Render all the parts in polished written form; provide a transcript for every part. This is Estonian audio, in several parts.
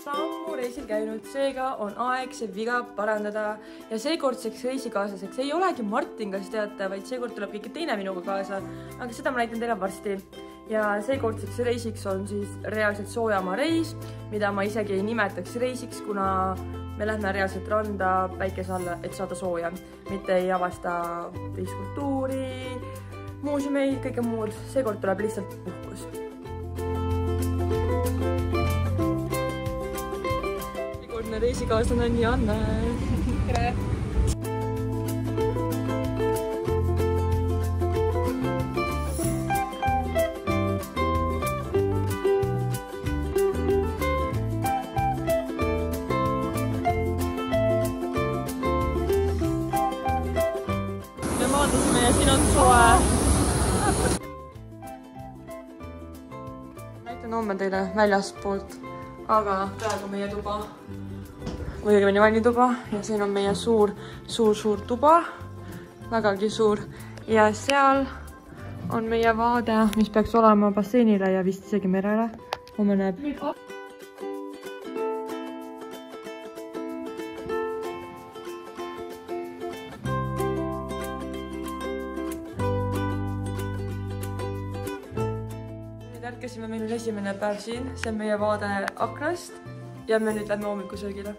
sammu reisil käinud, seega on aeg see viga parandada ja seekordseks reisikaaslaseks ei olegi Martin, kas teate, vaid seekord tuleb keegi teine minuga kaasa, aga seda ma näitan teile varsti. Ja seekordseks reisiks on siis reaalselt soojamaa reis, mida ma isegi ei nimetaks reisiks, kuna me lähme reaalselt randa päikese alla, et saada sooja, mitte ei avasta teiskultuuri, muuseumeid, kõike muud. Seekord tuleb lihtsalt puhkus. Reisikaaslane on Janne. Tere! Me maandusime ja siin on soe. Näitan homme teile väljaspoolt, aga praegu meie tuba. Muidugi vannituba ja siin on meie suur tuba, vägagi suur ja seal on meie vaade, mis peaks olema basseinile ja vist isegi merele. Homme näeb. Nüüd ärkasime, meil on esimene päev siin, see on meie vaade aknast ja me nüüd lähme hommikusöögile.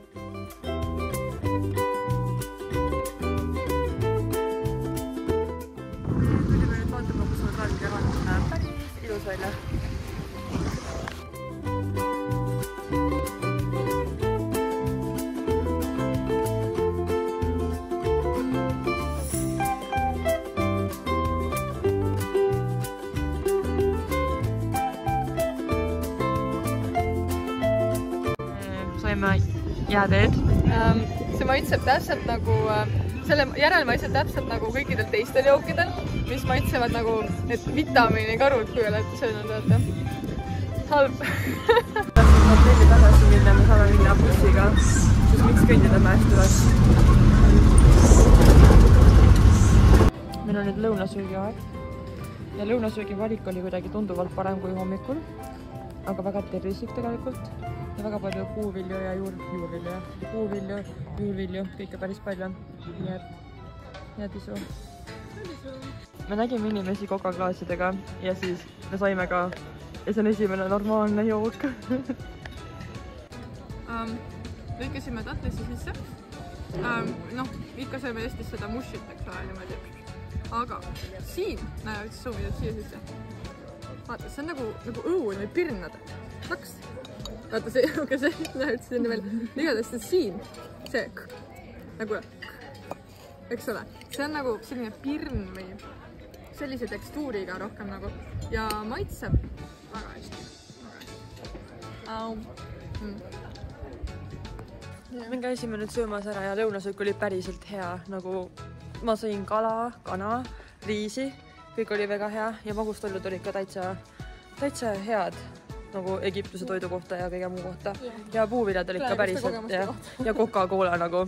Ilus välja. Saime jääteed. See maitseb täpselt nagu, selle järel maitseb täpselt nagu kõikidel teistel jookidel, mis maitsevad nagu need vitamiinikarud, kui olete söönud, vaata. Halb. Hotelli tagasi minna, me saame minna bussiga, siis miks kõndida mäestuvast. Meil on nüüd lõunasöögi aeg ja lõunasöögi valik oli kuidagi tunduvalt parem kui hommikul, aga väga tervislik tegelikult ja väga palju puuvilju ja juurvilju, kõike päris palju. Nii et head isu. Me nägime inimesi kokaklaasidega ja siis me saime ka ja see on esimene normaalne jook. Lõikasime tatlisse sisse. Noh, ikka sööme Eestis seda mushit, eks ole, niimoodi. Aga siin, näe, üks suumidad siia sisse. Vaata, see on nagu õuel või pirnad. Laks. Vaata see, aga see, näe, üldse sinna veel. Igatahes siin, see nagu, eks ole, see on nagu selline pirn või sellise tekstuuriga rohkem nagu ja maitseb väga hästi. Me käisime nüüd söömas ära ja lõunasöök oli päriselt hea, nagu ma sõin kala, kana, riisi, kõik oli väga hea ja magustollud olid ka täitsa head nagu Egiptuse toidu kohta ja kõige muu kohta ja puuviljad olid ka päriselt ja Coca-Cola nagu.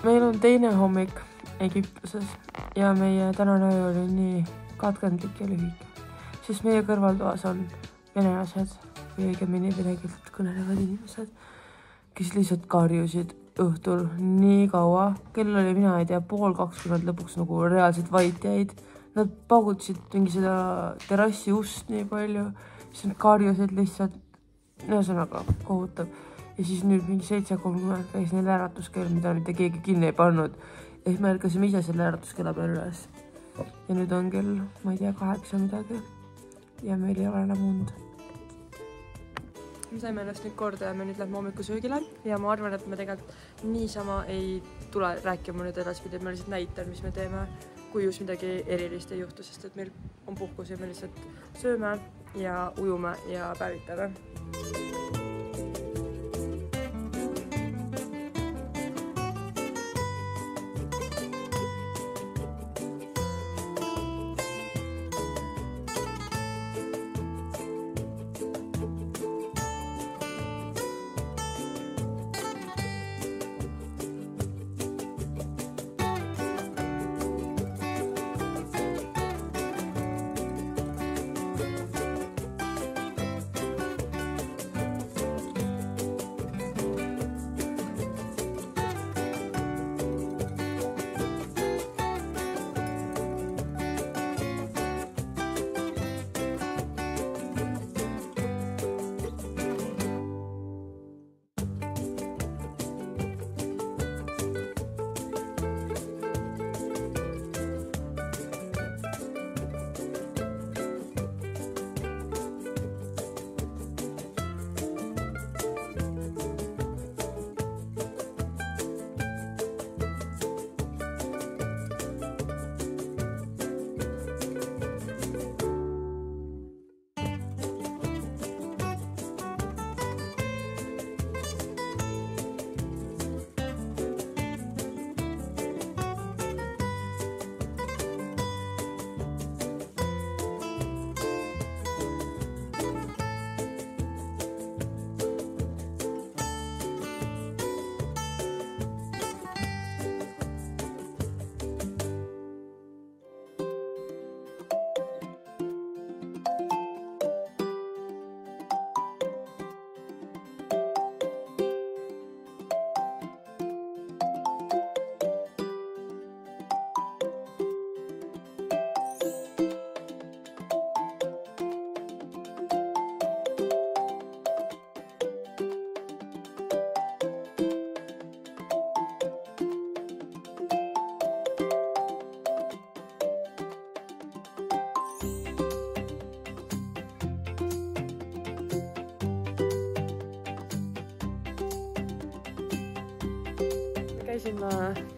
Meil on teine hommik Egiptuses ja meie tänane öö oli nii katkendlik ja lühike, sest meie kõrvaltoas on venelased või õigemini vene keelt kõnelevad inimesed, kes lihtsalt karjusid õhtul nii kaua. Kell oli, mina ei tea, 1:30, kui nad lõpuks nagu reaalselt vait jäid. Nad paugutasid mingi seda terrassi ust nii palju siis nad karjusid lihtsalt, ühesõnaga kohutav. Ja siis nüüd mingi 7:30 käis neil äratuskell, mida mitte keegi kinni ei pannud. Ja siis me ärkasime ise selle äratuskella peale üles. Ja nüüd on kell, ma ei tea, 8 midagi. Ja meil ei ole enam und. Me saime ennast nüüd korda ja me nüüd lähme hommikusöögile. Ja ma arvan, et me tegelikult niisama ei tule rääkima nüüd edaspidi, et me lihtsalt näitan, mis me teeme, kui just midagi erilist ei juhtu, sest et meil on puhkus ja me lihtsalt sööme ja ujume ja päevitame. Käisime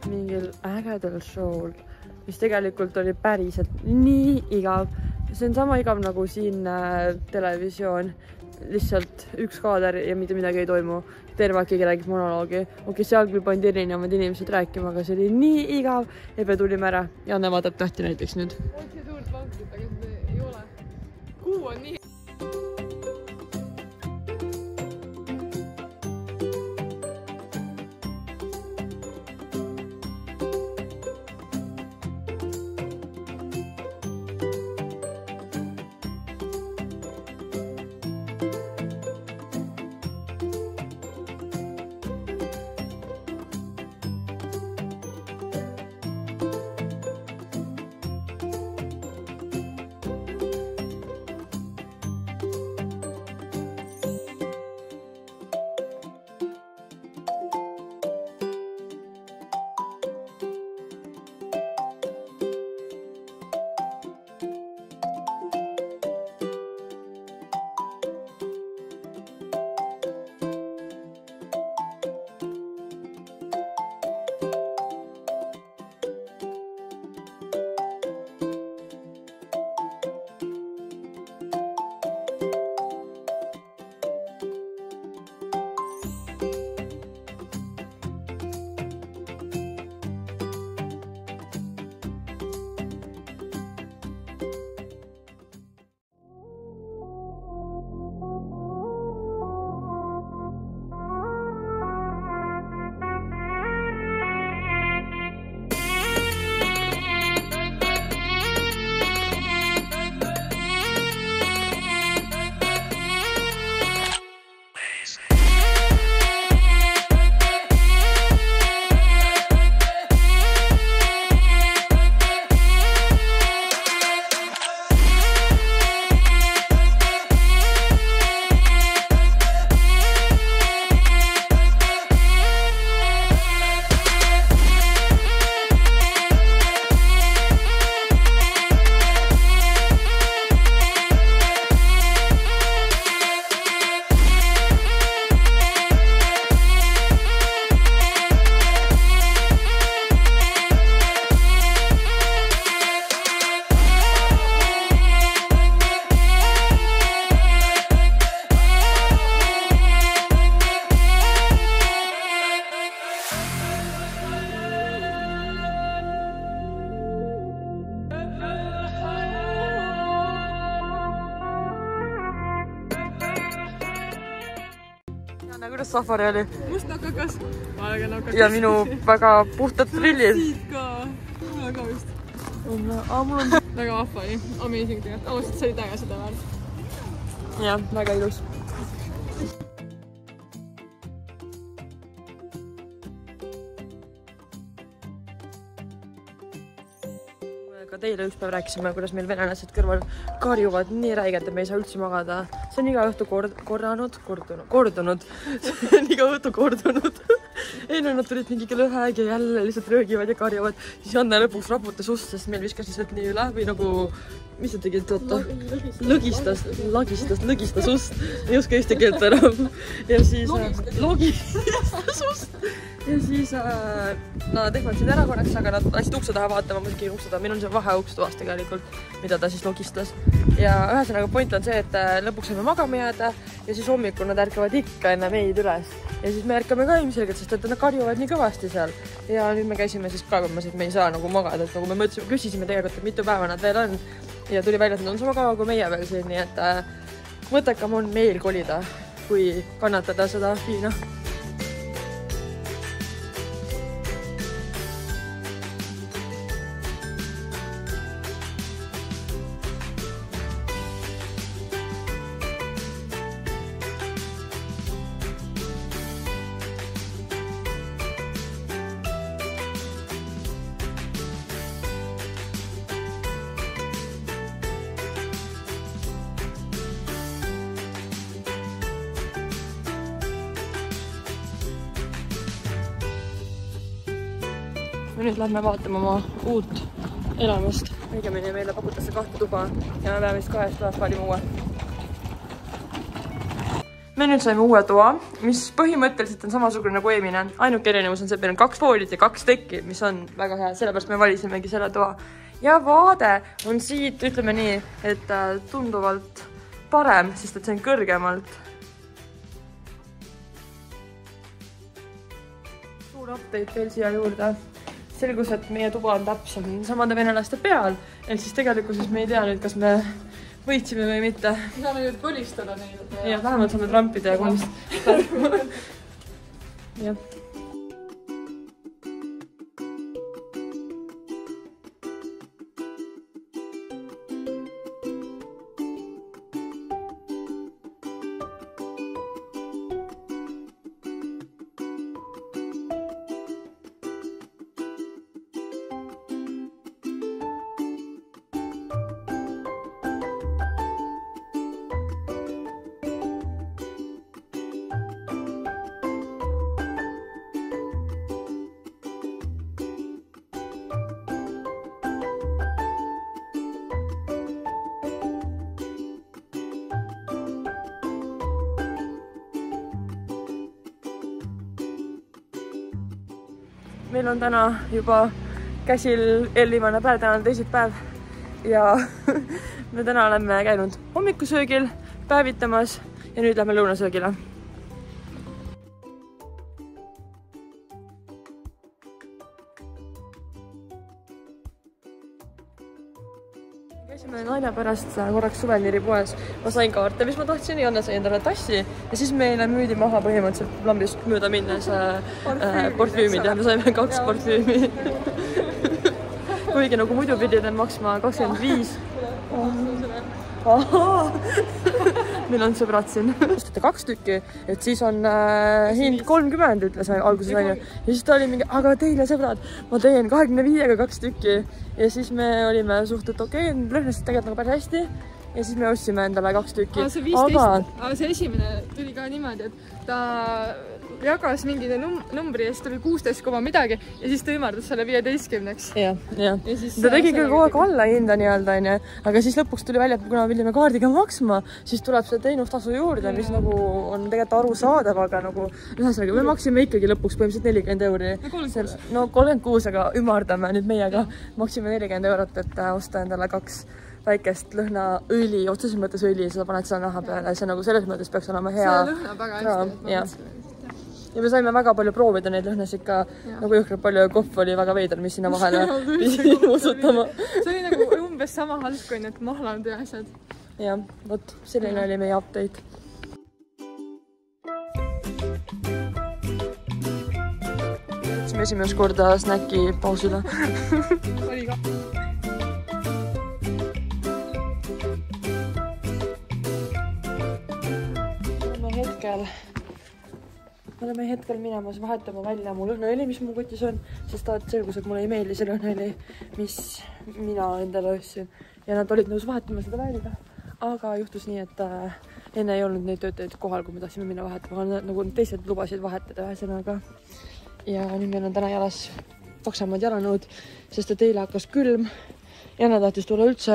mingil ägedal show'l, mis tegelikult oli päriselt nii igav. See on sama igav nagu siin televisioon. Lihtsalt üks kaader ja mitte midagi ei toimu. Terve keegi räägib monoloogi. Okei, seal küll pandi erinevad inimesed rääkima, aga see oli nii igav. Ja me tulime ära. Janne vaatab tahti näiteks nüüd. On see suurt vankrit, aga see ei ole. Kuu on nii. Kuidas safari oli? Must nakakas. Väga nakakas. Ja minu väga puhtad prillid. Siit ka. Väga vist. Mul on väga vahva oli. Amazing tegelikult. Ausalt, see oli täiega seda väärt. Jah, väga ilus. Ka teile üks päev rääkisime, kuidas meil venelased kõrval karjuvad nii räigelt, et me ei saa üldse magada. See on iga õhtu kordunud. See on iga õhtu kordunud. Eile nad tulid mingi kell 1 ja jälle lihtsalt röögivad ja karjuvad. Siis Janne lõpuks raputas ust, sest meil viskas lihtsalt nii üle või nagu... Mis sa tegid? Lõgistas ust. Ei oska eesti keelt enam. Ja siis... Logistas ust. Ja siis nad ehmatasid ära korraks, aga nad läksid ukse taha vaatama, ma tegin ukse taha. Meil on see vaheuks toas tegelikult, mida ta siis logistas. Ja ühesõnaga point on see, et lõpuks saime magama jääda ja siis hommikul nad ärkavad ikka enne meid üles. Ja siis me ärkame ka ilmselgelt, sest et nad karjuvad nii kõvasti seal. Ja nüüd me käisime siis kaevamas, et me ei saa nagu magada, et nagu me mõtlesime, küsisime tegelikult, et mitu päeva nad veel on. Ja tuli välja, et nad on sama kaua kui meie veel siin, nii et mõttekam on meil kolida, kui kannatada seda Hiina. Ja nüüd lähme vaatama oma uut elamust. Õigemini meile pakutakse 2 tuba ja me peame vist 2 toast valima uue. Me nüüd saime uue toa, mis põhimõtteliselt on samasugune nagu eelmine. Ainuke erinevus on see, et meil on 2 voodit ja 2 tekki, mis on väga hea. Sellepärast me valisimegi selle toa. Ja vaade on siit, ütleme nii, et tunduvalt parem, sest et see on kõrgemalt. Suur update veel siia juurde. Selgus, et meie tuba on täpselt samade venelaste peal, ehk siis tegelikkuses me ei tea nüüd, kas me võitsime või mitte. Me saame nüüd kolistada neid. Ja, vähemalt saame trampida ja kolistada. Jah. Meil on täna juba käsil eelviimane päev, täna on teisipäev ja me täna oleme käinud hommikusöögil, päevitamas ja nüüd lähme lõunasöögile. Käisime naine pärast korraks suveniiripoes. Ma sain kaarte, mis ma tahtsin, Janne sai endale tassi ja siis meile müüdi maha põhimõtteliselt lambist mööda minnes parfüümid ja me saime 2 parfüümi. Kuigi nagu muidu pidi need maksma 25. Meil on sõbrad siin. Ostate 2 tükki, et siis on hind 30, ütles alguses aine. Ja siis ta oli mingi, aga teile sõbrad, ma teen 25-ga 2 tükki. Ja siis me olime suhtelt okei, lõhnasid tegelikult nagu päris hästi. Ja siis me ostsime endale 2 tükki. Aga see esimene tuli ka niimoodi, et ta jagas mingi numbri ja siis tuli 16, midagi ja siis ta ümardas selle 15-ks. Ja. Ta tegi küll kogu aeg alla hinda nii-öelda, aga siis lõpuks tuli välja, et kuna pidime kaardiga maksma, siis tuleb see teenustasu juurde, mis nagu on tegelikult arusaadav, aga nagu ühesõnaga me maksime ikkagi lõpuks põhimõtteliselt 40 euri. No 36, aga ümardame nüüd meiega. Maksime 40 eurot, et osta endale 2 väikest lõhnaõli, otseses mõttes õli, sa paned seda naha peale, see nagu selles mõttes peaks olema hea. See lõhna väga hästi. Ja me saime väga palju proovida neid lõhnas ikka, nagu jõhkralt palju kohv oli väga veider, mis sinna vahele pidi usutama. See oli nagu umbes sama halb kui need mahland ja asjad. Ja, vot, selline oli meie update. läksime esimest korda snäki pausile. Oli ka. Me oleme hetkel minemas vahetama välja mu lõhnaõli, mis mu kotis on, sest ta selgus, et mulle ei meeldi see lõhnaõli, mis mina endale ostsin. Ja nad olid nõus vahetama seda välja. Aga juhtus nii, et enne ei olnud neid töötajaid kohal, kui me tahtsime minna vahetama. Nagu teised lubasid vahetada ühesõnaga. Ja nüüd meil on täna jalas paksamad jalanõud, sest et eile hakkas külm. Janne tahtis tulla üldse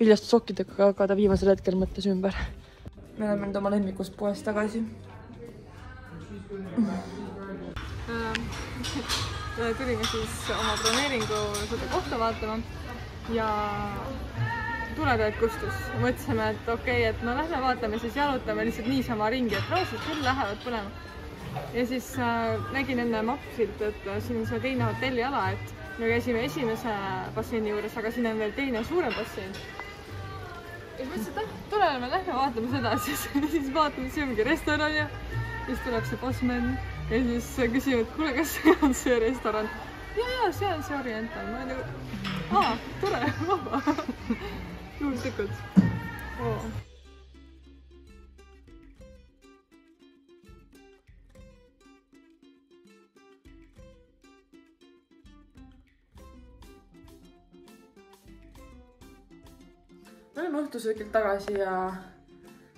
viljast sokkidega, aga ta viimasel hetkel mõtles ümber. Me oleme nüüd oma lemmikust poest tagasi. Tulime siis oma broneeringu seda kohta vaatama ja tuletööd kustus. Mõtlesime, et okei, et no lähme vaatame, siis jalutame lihtsalt niisama ringi, et raudselt küll lähevad põlema. Ja siis nägin enne mapsilt, et siin on see teine hotelliala, et me käisime esimese basseini juures, aga siin on veel teine suurem bassein. Ja siis mõtlesin, et tuleme, lähme vaatame seda, siis vaatame, see ongi restoran ja siis tuleb see bossman ja siis küsime, et kuule, kas see on see restoran? Ja, see on see Oriental. Ma olen nagu, tore, vaba. Juurtikud. Me oleme õhtusöökilt tagasi ja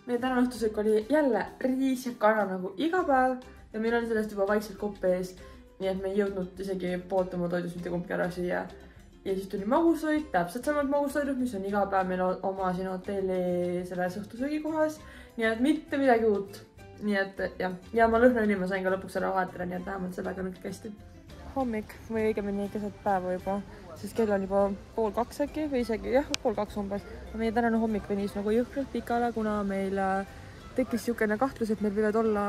meie tänane õhtusöök oli jälle riis ja kana nagu iga päev ja meil oli sellest juba vaikselt kopp ees, nii et me ei jõudnud isegi poolt oma toidust mitte kumbki ära süüa. Ja siis tuli magustoid, täpselt samad magustoidud, mis on iga päev meil oma siin hotelli selles õhtusöögikohas, nii et mitte midagi uut. Nii et jah, ja ma lõhnaõli ma sain ka lõpuks ära vahetada, nii et vähemalt sellega on kõik hästi. Hommik või õigemini keset päeva juba, sest kell on juba 1:30 äkki või isegi jah, 1:30 umbes. Meie tänane hommik venis nagu jõhkralt pikale, kuna meil tekkis niisugune kahtlus, et meil võivad olla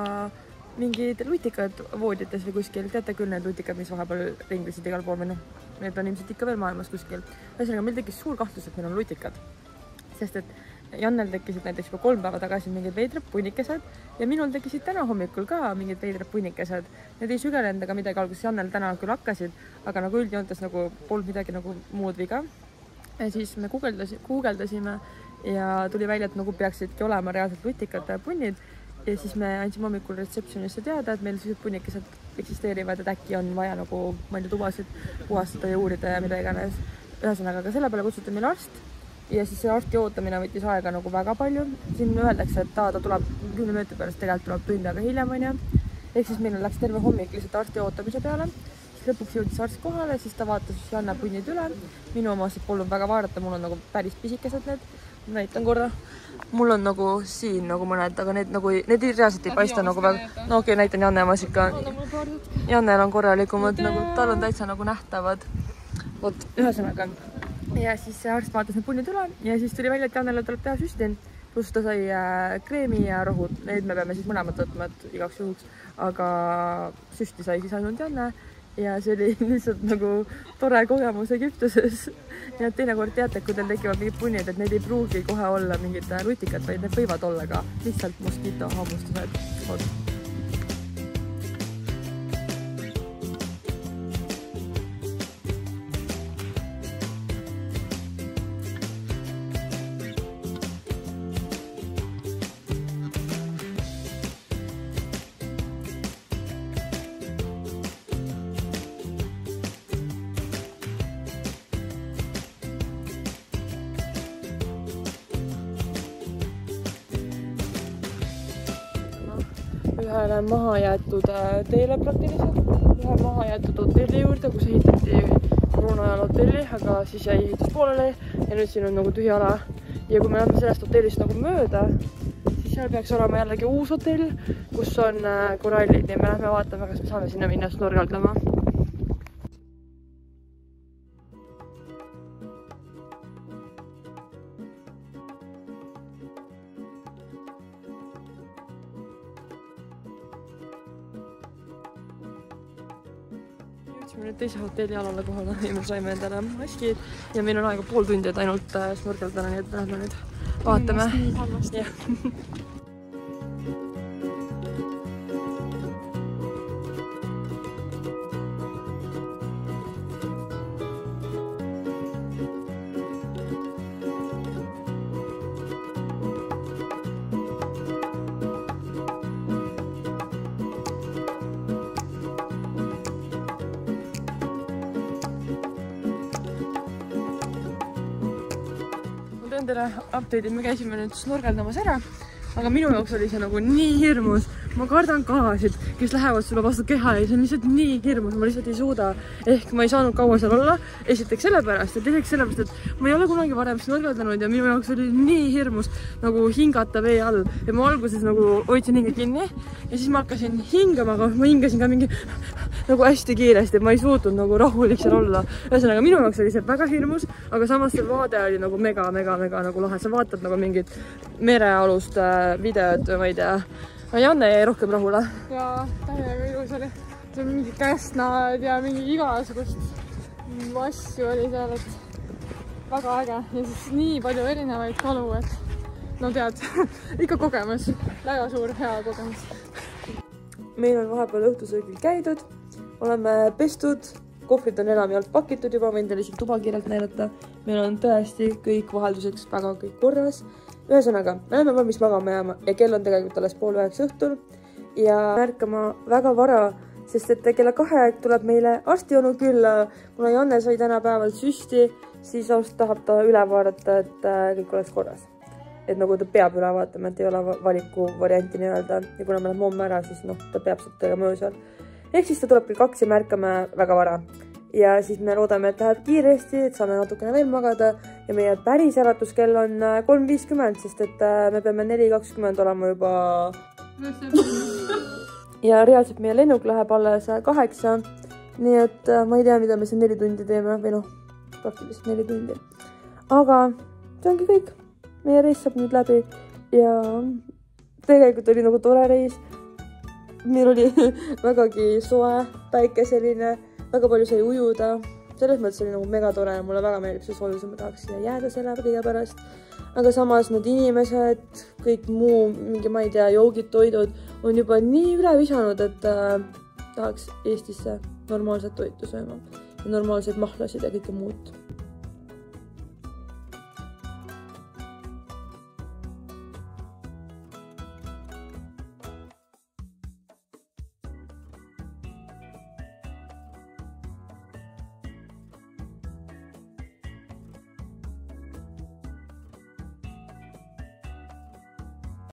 mingid lutikad voodites või kuskil. Teate küll need lutikad, mis vahepeal ringlesid igal pool või noh, need on ilmselt ikka veel maailmas kuskil. Ühesõnaga, meil tekkis suur kahtlus, et meil on lutikad, sest et Jannel tekkisid näiteks juba 3 päeva tagasi mingid veidrad punnikesed ja minul tekkisid täna hommikul ka mingid veidrad punnikesed. Need ei sügelenud ega midagi alguses Jannel täna küll hakkasid, aga nagu üldjoontes nagu polnud midagi nagu muud viga. Ja siis me guugeldasime ja tuli välja, et nagu peaksidki olema reaalselt lutikad punnid. Ja siis me andsime hommikul retseptsionisse teada, et meil sellised punnikesed eksisteerivad, et äkki on vaja nagu mõnda tubasid puhastada ja uurida ja mida iganes. Ühesõnaga, aga selle peale kutsuti meil arst ja siis see arsti ootamine võttis aega nagu väga palju. Siin öeldakse, et ta tuleb 10 minuti pärast, tegelikult tuleb tund aega hiljem, on ju. Ehk siis meil läks terve hommik lihtsalt arsti ootamise peale. Siis lõpuks jõudis arst kohale, siis ta vaatas Janne punnid üle. Minu omasid polnud väga vaadata, mul on nagu päris pisikesed need. Näitan korda. Mul on nagu siin nagu mõned, aga need nagu need reaalselt ei paista nagu väga. No okei, näitan Janne omas ikka. Jannel on korralikumad, nagu tal on täitsa nagu nähtavad. Vot, ühesõnaga. Ja siis see arst vaatas need punnid üle ja siis tuli välja, et Jannele tuleb teha süsti. Pluss ta sai kreemi ja rohud. Need me peame siis mõlemad võtma, et igaks juhuks. Aga süsti sai siis ainult Janne. Ja see oli lihtsalt nagu tore kogemus Egiptuses. Ja teinekord teate, kui teil tekivad mingid punnid, et need ei pruugi kohe olla mingid lutikad, vaid need võivad olla ka lihtsalt moskito hammustused. Ühele maha jäetud teele praktiliselt, ühe maha jäetud hotelli juurde, kus ehitati koroona ajal hotelli, aga siis jäi ehitus pooleli ja nüüd siin on nagu tühi ala. Ja kui me läheme sellest hotellist nagu mööda, siis seal peaks olema jällegi uus hotell, kus on korallid ja me lähme vaatame, kas me saame sinna minna snorkeldama. Me nüüd teise hotelli alale kohale ja me saime endale maskid ja meil on aega pool tundi, et ainult snorkeldada, nii et lähme nüüd vaatame. teile update'id, me käisime nüüd snorgeldamas ära, aga minu jaoks oli see nagu nii hirmus. Ma kardan kalasid, kes lähevad sulle vastu keha ja see on lihtsalt nii hirmus, ma lihtsalt ei suuda. Ehk ma ei saanud kaua seal olla, esiteks sellepärast ja teiseks sellepärast, et ma ei ole kunagi varem snorgeldanud ja minu jaoks oli nii hirmus nagu hingata vee all. Ja ma alguses nagu hoidsin hinge kinni ja siis ma hakkasin hingama, aga ma hingasin ka mingi nagu hästi kiiresti, ma ei suutnud nagu rahulik seal olla. Ühesõnaga, minu jaoks oli see väga hirmus, aga samas see vaade oli nagu mega nagu lahe. Sa vaatad nagu mingit merealust videot või ma ei tea. Janne jäi rohkem rahule. Ja täiega ilus oli. See on mingi käsnad ja mingi igasugust asju oli seal, et väga äge. Ja siis nii palju erinevaid kalu, et no tead, ikka kogemus. Väga suur, hea kogemus. Meil on vahepeal õhtusöögil käidud. Oleme pestud. Kohvrid on enam jalg pakitud juba. Võin teile isegi tuba kiirelt näidata. Meil on tõesti kõik vahelduseks väga kõik korras. Ühesõnaga, me oleme valmis magama jääma ja kell on tegelikult alles 8:30 õhtul ja ärkama väga vara, sest et kella 2 tuleb meile arstionu külla. Kuna Janne sai täna päeval süsti, siis tahab ta üle vaadata, et kõik oleks korras. Et nagu ta peab üle vaatama, et ei ole valiku varianti nii-öelda ja kuna me läheme homme ära, siis ta peab seda tegema öösel. Ehk siis ta tuleb kell 2 ja me ärkame väga vara. Ja siis me loodame, et läheb kiiresti, et saame natukene veel magada ja meie päris äratuskell on 3:50, sest et me peame 4:20 olema juba. Ja reaalselt meie lennuk läheb alles 8, nii et ma ei tea, mida me siin 4 tundi teeme või praktiliselt 4 tundi. Aga see ongi kõik. Meie reis saab nüüd läbi ja tegelikult oli nagu tore reis. Meil oli vägagi soe, päikeseline. Väga palju sai ujuda. Selles mõttes oli nagu mega tore ja mulle väga meeldib see soojus ja ma tahaks siia jääda selle kõige pärast. Aga samas need inimesed, kõik muu, mingi ma ei tea, joogid, toidud on juba nii üle visanud, et tahaks Eestisse normaalset toitu sööma ja normaalseid mahlasid ja kõike muud.